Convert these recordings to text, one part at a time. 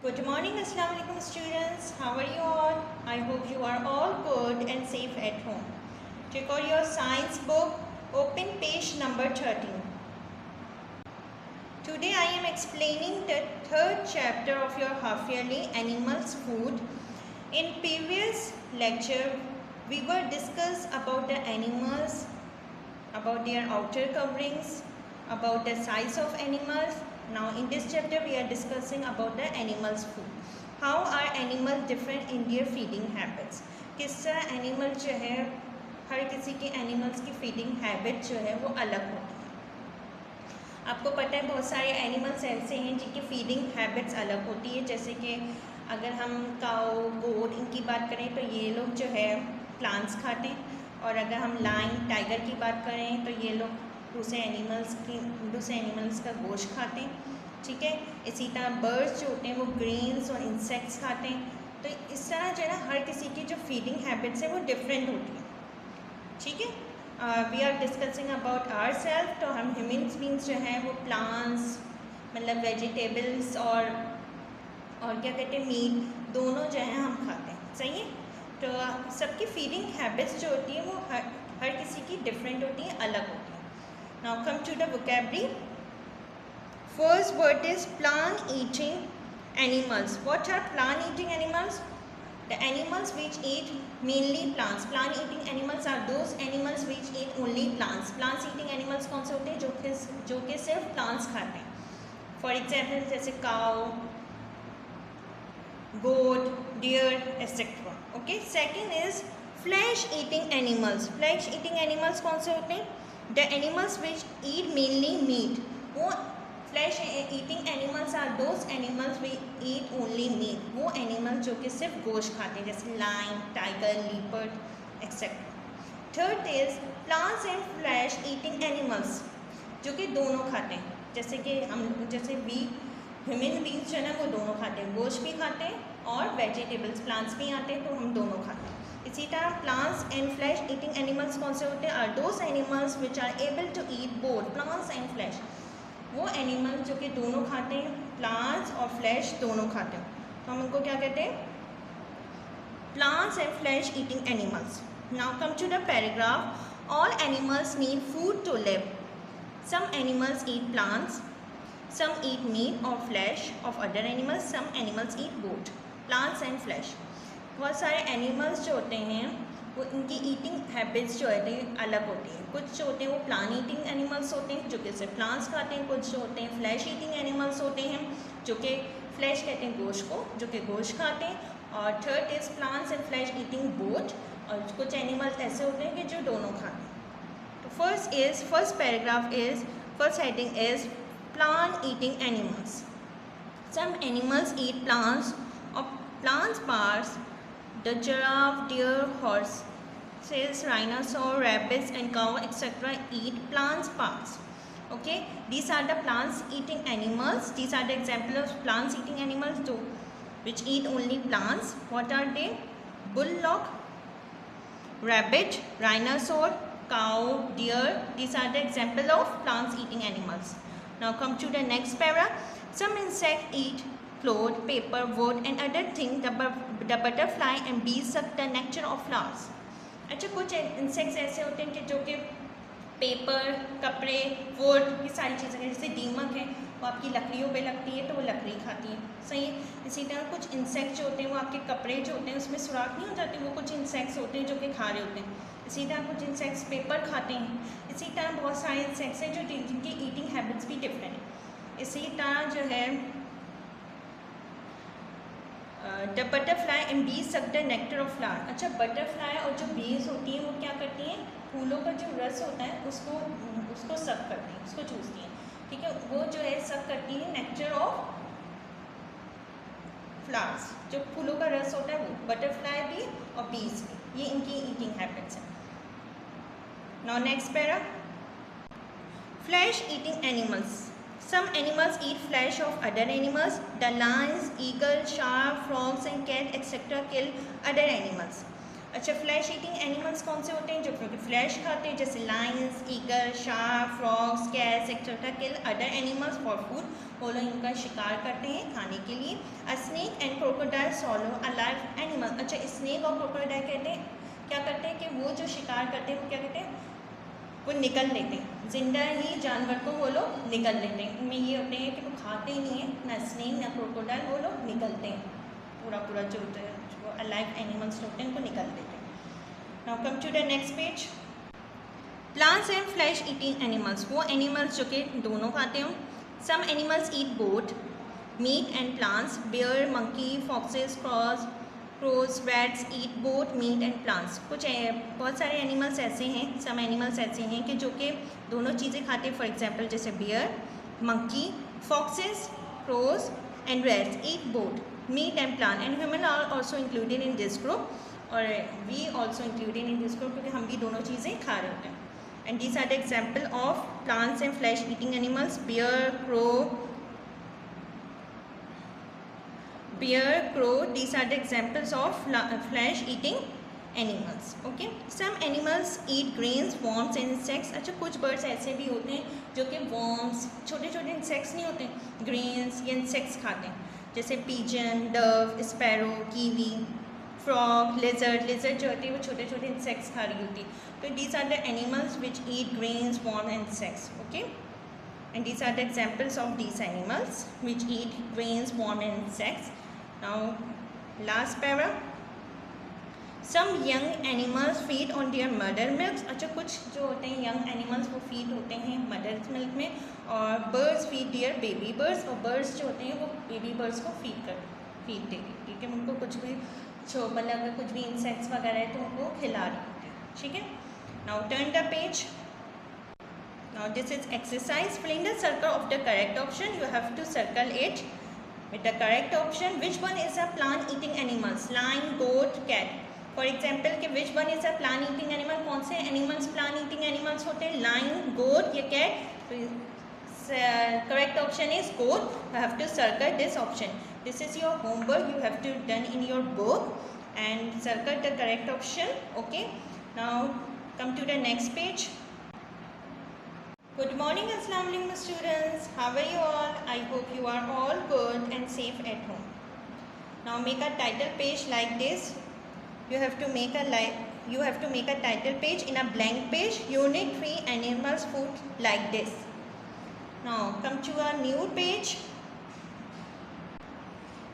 Good morning, Assalamu alaikum students. How are you all? I hope you are all good and safe at home. Take out your science book, open page number 13. Today I am explaining the third chapter of your half-yearly animals food. In previous lecture, we were discussed about the animals, about their outer coverings, about the size of animals. Now in this chapter we are discussing about the animals food. How are animals different in their feeding habits? किस तरह animal जो है हर किसी के animals की feeding habit जो है वो अलग होती है। आपको पता है बहुत सारे एनिमल्स ऐसे हैं जिनकी फीडिंग हैबिट्स अलग होती है, जैसे कि अगर हम काऊ गोट इनकी बात करें तो ये लोग जो है प्लांट्स खाते हैं, और अगर हम लायन टाइगर की बात करें तो ये लोग दूसरे एनिमल्स का गोश्त खाते हैं। ठीक है, इसी तरह बर्ड्स जो होते हैं वो ग्रेन्स और इंसेक्ट्स खाते हैं। तो इस तरह जो है ना हर किसी की जो फीडिंग हैबिट्स है वो डिफरेंट होती है। ठीक है, we are discussing about our self. तो हम ह्यूमन्स बींग्स जो हैं वो प्लांट्स मतलब वेजिटेबल्स और क्या कहते हैं मीट दोनों जो है हम खाते हैं। सही है, तो सबकी फीडिंग हैबिट्स जो होती है वो हर किसी की डिफरेंट होती है, अलग होती है। Now come to the vocabulary. First word is plant eating animals. What are plant eating animals? The animals which eat mainly plants. Plant eating animals are those animals which eat only plants. Plants eating animals कौन से होते हैं जो कि सिर्फ plants खाते हैं। For example जैसे cow, goat, deer, etc. Okay. Second is flesh eating animals. Flesh eating animals कौन से होते हैं? The animals which eat mainly meat. वो flesh eating animals are those animals which eat only meat. वो animals जो कि सिर्फ गोश्त खाते हैं, जैसे lion, tiger, leopard, etc. Third is plants and flesh eating animals, जो कि दोनों खाते हैं। जैसे कि ह्यूमन बींग्स जो है ना वो दोनों खाते हैं, गोश्त भी खाते हैं और वेजिटेबल्स प्लांट्स भी आते हैं, तो हम दोनों खाते हैं। इसी तरह plants and flesh eating animals कौन से होते हैं? Are those animals which are able to eat both plants and flesh. वो एनिमल जो कि दोनों खाते हैं, प्लांट्स और फ्लैश दोनों खाते हैं, तो हम उनको क्या कहते हैं? Plants and flesh eating animals. Now come to the paragraph. All animals need food to live. Some animals eat plants, some eat meat or flesh of other animals, some animals eat both plants and flesh. बहुत सारे animals जो होते हैं वो इनकी eating habits जो होती हैं अलग होती हैं। कुछ जो होते हैं वो प्लांट ईटिंग एनिमल्स होते हैं जो कि सिर्फ प्लांट्स खाते हैं, कुछ जो होते हैं फ्लैश ईटिंग एनिमल्स होते हैं जो कि फ्लैश कहते हैं गोश्त को, जो कि गोश्त खाते हैं। और third is plants and flesh eating both, और कुछ एनिमल्स ऐसे होते हैं कि जो दोनों खाते हैं। तो first paragraph is, first heading is plant eating animals. Some animals eat plants or plants parts. The giraffe, deer, horses, rhinoceros, rabbits and cow etc. eat plants parts. Okay, these are the plants eating animals. These are the examples of plants eating animals too, which eat only plants. What are they? Bullock, rabbit, rhinoceros, cow, deer. These are the example of plants eating animals. Now come to the next para. Some insects eat cloth, paper, wood and other things. The butterfly and bees suck the nectar of flowers. अच्छा, कुछ insects ऐसे होते हैं कि जो कि paper, कपड़े, would, ये सारी चीज़ें हैं। जैसे दीमक है वो आपकी लकड़ियों पे लगती है तो वो लकड़ी खाती है। सही है। इसी तरह कुछ इंसेक्ट्स जो होते हैं वो आपके कपड़े जो होते हैं उसमें सुराख नहीं हो जाते, वो कुछ इंसेक्ट्स होते हैं जो कि खा रहे होते हैं। इसी तरह कुछ इंसेक्ट्स पेपर खाते हैं। इसी तरह बहुत सारे इंसेक्ट्स हैं जो जिनकी ईटिंग हैबिट्स भी डिफरेंट है। इसी तरह जो है द बटरफ्लाई एंड बीज suck the nectar of flower. अच्छा, बटरफ्लाई और जो बीज होती हैं वो क्या करती हैं? फूलों का जो रस होता है उसको सक करती हैं, उसको चूसती हैं। ठीक है, वो जो है सक करती है नेक्टर ऑफ फ्लावर्स, जो फूलों का रस होता है वो। बटरफ्लाई भी और बीज भी, ये इनकी ईटिंग हैबिट्स हैं। Now next para. Flesh eating animals. Some animals eat flesh of other animals. The lions, eagle, shark, frogs and cat etc. kill other animals. अच्छा, फ्लैश ईटिंग एनिमल्स कौन से होते हैं? जो कि फ्लैश खाते हैं, जैसे Lions, eagle, shark, frogs, cats etcetera kill other animals for food. वो लोग इनका शिकार करते हैं खाने के लिए। अ crocodile swallow a live animal. अच्छा, स्नेक और क्रोकोडाइल कहते हैं क्या करते हैं कि वो जो शिकार करते हैं वो क्या कहते हैं, वो निकल लेते हैं, जिंदा ही जानवर को वो लोग निकल लेते हैं. इनमें ये होते हैं कि वो खाते ही नहीं है, ना स्नेक ना क्रोकोडाइल, वो लोग निकलते हैं पूरा जो अलाइव एनिमल्स होते हैं उनको निकल देते हैं. Now come to the next page. Plants and flesh eating animals, वो एनिमल्स जो कि दोनों खाते हों. Some animals eat both meat and plants. Bear, monkey, foxes, crows, rats eat both meat and plants. कुछ बहुत सारे एनिमल्स ऐसे हैं, सम एनिमल्स ऐसे हैं कि जो कि दोनों चीज़ें खाते हैं. फॉर एग्जांपल जैसे bear, monkey, foxes, crows and rats eat both meat and plant, and human are also included in this group, और we also included in this group क्योंकि हम भी दोनों चीज़ें खा रहे होते हैं. And these are the example of plants and flesh eating animals: bear, crow. These are the examples of flesh eating animals. Okay. Some animals eat grains, worms and insects. अच्छा, कुछ birds ऐसे भी होते हैं जो कि worms, छोटे छोटे insects नहीं होते, grains या insects खाते हैं, जैसे pigeon, dove, sparrow, kiwi, frog, lizard जो होती है वो छोटे छोटे insects खा रही होती है. तो these are the animals which eat grains, worms and insects. Okay. And these are the examples of these animals which eat grains, worms and insects. Now last para. Some young animals feed on their mother milk. अच्छा, कुछ जो होते हैं young animals वो feed होते हैं mother milk में, और birds feed their baby birds, और birds जो होते हैं वो baby birds को feed देते हैं. ठीक है, उनको कुछ भी मतलब अगर कुछ भी insects वगैरह है तो उनको खिला रही होते हैं. ठीक है. Now turn the page. Now this is exercise. Fill in the circle of the correct option. You have to circle it with the correct option. Which one is a plant eating animals? Lion, goat, cat. For example कि which one is a plant eating animal, कौन से animals plant eating animals होते हैं, lion, goat या cat? Correct option is goat. You have to circle this option. This is your homework. You have to done in your book and circle the correct option. Okay. Now come to the next page. Good morning, Assalamu alaikum students. How are you all? I hope you are all good and safe at home. Now make a title page like this. You have to make a title page in a blank page. Unit 3 animals food like this. Now come to a new page.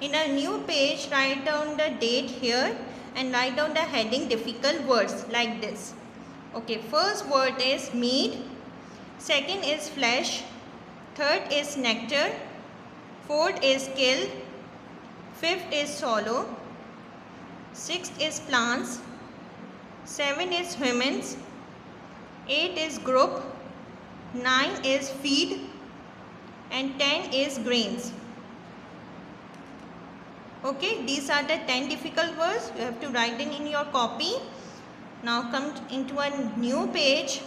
In a new page, write down the date here and write down the heading difficult words like this. Okay, first word is meat. Second is flesh, third is nectar, fourth is kill, fifth is swallow, sixth is plants, seven is humans, 8 is group, 9 is feed, and 10 is grains. Okay, these are the 10 difficult words. You have to write them in your copy. Now come into a new page.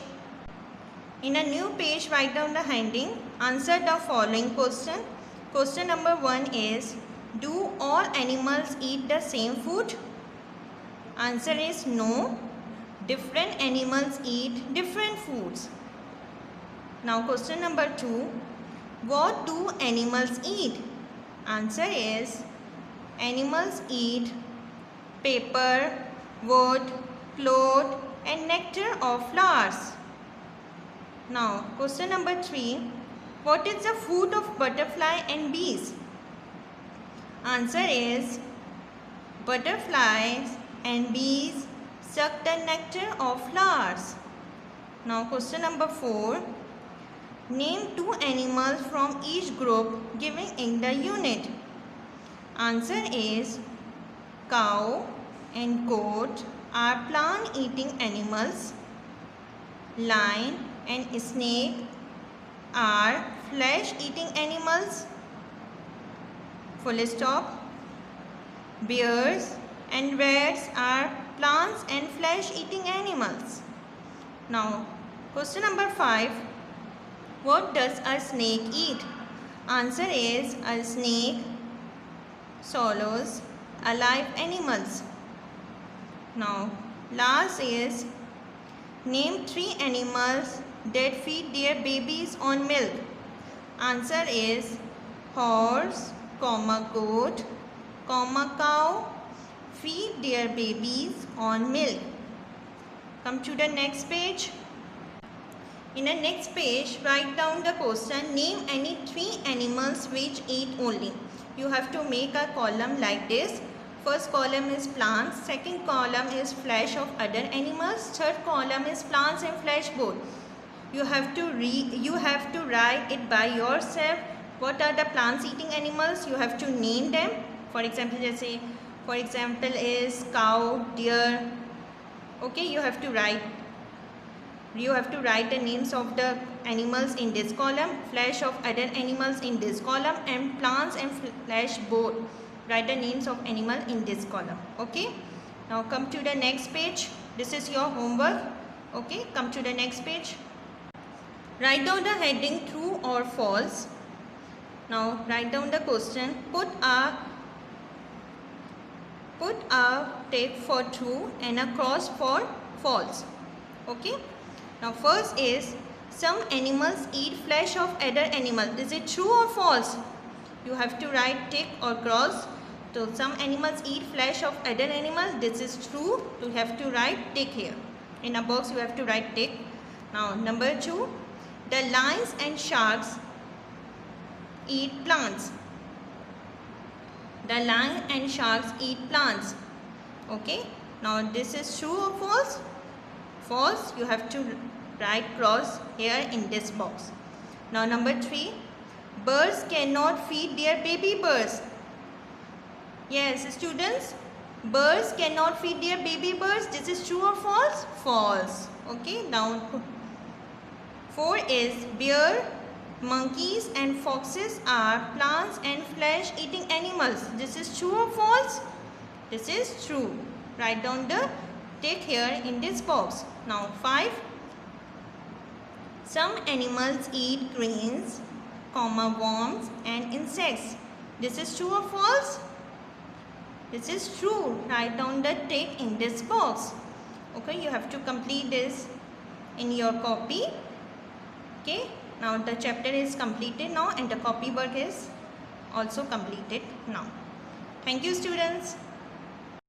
In a new page, write down the heading. Answer the following question. Question number 1 is, do all animals eat the same food? Answer is no. Different animals eat different foods. Now question number 2, what do animals eat? Answer is, animals eat paper, wood, cloth and nectar of flowers. Now question number 3, what is the food of butterfly and bees? Answer is, butterflies and bees suck the nectar of flowers. Now question number 4, name 2 animals from each group given in the unit. Answer is, cow and goat are plant eating animals. Lion and snake are flesh eating animals. Full stop. Bears and rats are plants and flesh eating animals. Now question number 5, what does a snake eat? Answer is, a snake swallows alive animals. Now last is, name 3 animals that feed their babies on milk. Answer is, horse, goat, cow feed their babies on milk. Come to the next page. In the next page, write down the question, name any 3 animals which eat only. You have to make a column like this. First column is plants, second column is flesh of other animals, third column is plants and flesh both. You have to write it by yourself. What are the plants eating animals? You have to name them. For example, just say, for example is cow, deer. Okay, you have to write the names of the animals in this column, flesh of other animals in this column, and plants and flesh both. Write the names of animal in this column. Okay, now come to the next page. This is your homework. Okay, come to the next page. Write down the heading true or false. Now write down the question. Put a tick for true and a cross for false. Okay. Now first is, some animals eat flesh of other animals. Is it true or false? You have to write tick or cross. So some animals eat flesh of other animals. This is true. You have to write tick here. In a box you have to write tick. Now number 2. The lions and sharks eat plants. The lion and sharks eat plants. Okay. Now this is true or false? False. You have to write cross here in this box. Now number 3. Birds cannot feed their baby birds. Yes, students. Birds cannot feed their baby birds. This is true or false? False. Okay. Now 4 is, bear, monkeys and foxes are plants and flesh eating animals. This is true or false? This is true. Write down the tick here in this box. Now 5. Some animals eat grains, worms and insects. This is true or false? This is true. Write down the tick in this box. Okay, you have to complete this in your copy. Okay, now the chapter is completed now and the copy work is also completed now. Thank you, students.